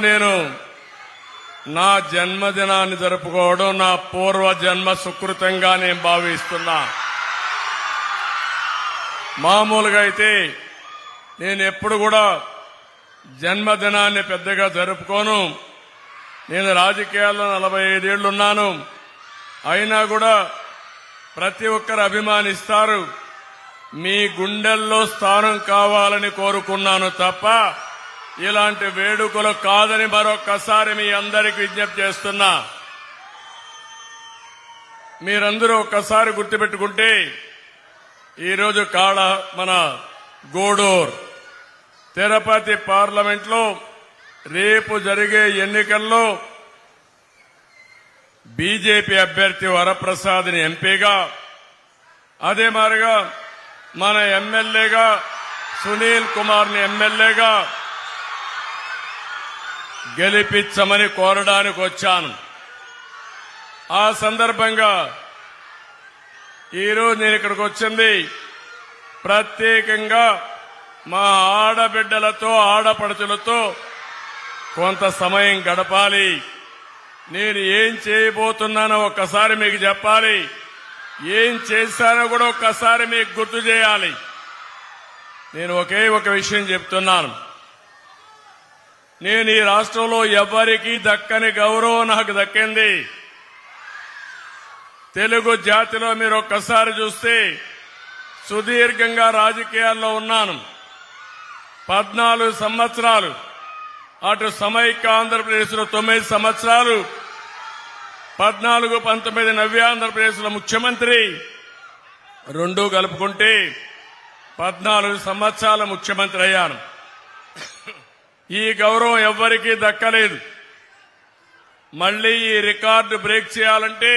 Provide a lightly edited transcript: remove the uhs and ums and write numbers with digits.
నేను నా జన్మదినాన్ని జరుపుకోవడం నా పూర్వ జన్మ సుకృతంగా నేను భావిస్తున్నా. మామూలుగా అయితే నేను ఎప్పుడు కూడా జన్మదినాన్ని పెద్దగా జరుపుకోను. నేను రాజకీయాల్లో 45 ఏళ్లు ఉన్నాను. అయినా కూడా ప్రతి ఒక్కరు అభిమానిస్తారు. మీ గుండెల్లో స్థానం కావాలని కోరుకున్నాను తప్ప ఇలాంటి వేడుకలు కాదని మరొక్కసారి మీ అందరికీ విజ్ఞప్తి చేస్తున్నా. మీరందరూ ఒక్కసారి గుర్తుపెట్టుకుంటే ఈరోజు మన గూడూరు తిరుపతి పార్లమెంట్లో రేపు జరిగే ఎన్నికల్లో బీజేపీ అభ్యర్థి వరప్రసాద్ని ఎంపీగా, అదే మాదిరిగా మన ఎమ్మెల్యేగా సునీల్ కుమార్ని ఎమ్మెల్యేగా గెలిపించమని కోరడానికి వచ్చాను. ఆ సందర్భంగా ఈరోజు నేను ఇక్కడికి వచ్చింది ప్రత్యేకంగా మా ఆడబిడ్డలతో ఆడపడుచులతో కొంత సమయం గడపాలి. నేను ఏం చేయబోతున్నానో ఒక్కసారి మీకు చెప్పాలి. ఏం చేశానో కూడా ఒక్కసారి మీకు గుర్తు చేయాలి. నేను ఒకే ఒక విషయం చెప్తున్నాను. నేను ఈ రాష్ట్రంలో ఎవరికీ దక్కని గౌరవం నాకు దక్కింది. తెలుగు జాతిలో మీరు ఒక్కసారి చూస్తే సుదీర్ఘంగా రాజకీయాల్లో ఉన్నాను. 14 సంవత్సరాలు, అటు సమైక్య ఆంధ్రప్రదేశ్లో 9 సంవత్సరాలు, 14-19 నవ్య ఆంధ్రప్రదేశ్లో ముఖ్యమంత్రి, రెండూ కలుపుకుంటే 14 సంవత్సరాల ముఖ్యమంత్రి అయ్యాను. ఈ గౌరవం ఎవ్వరికీ దక్కలేదు. మళ్లీ ఈ రికార్డు బ్రేక్ చేయాలంటే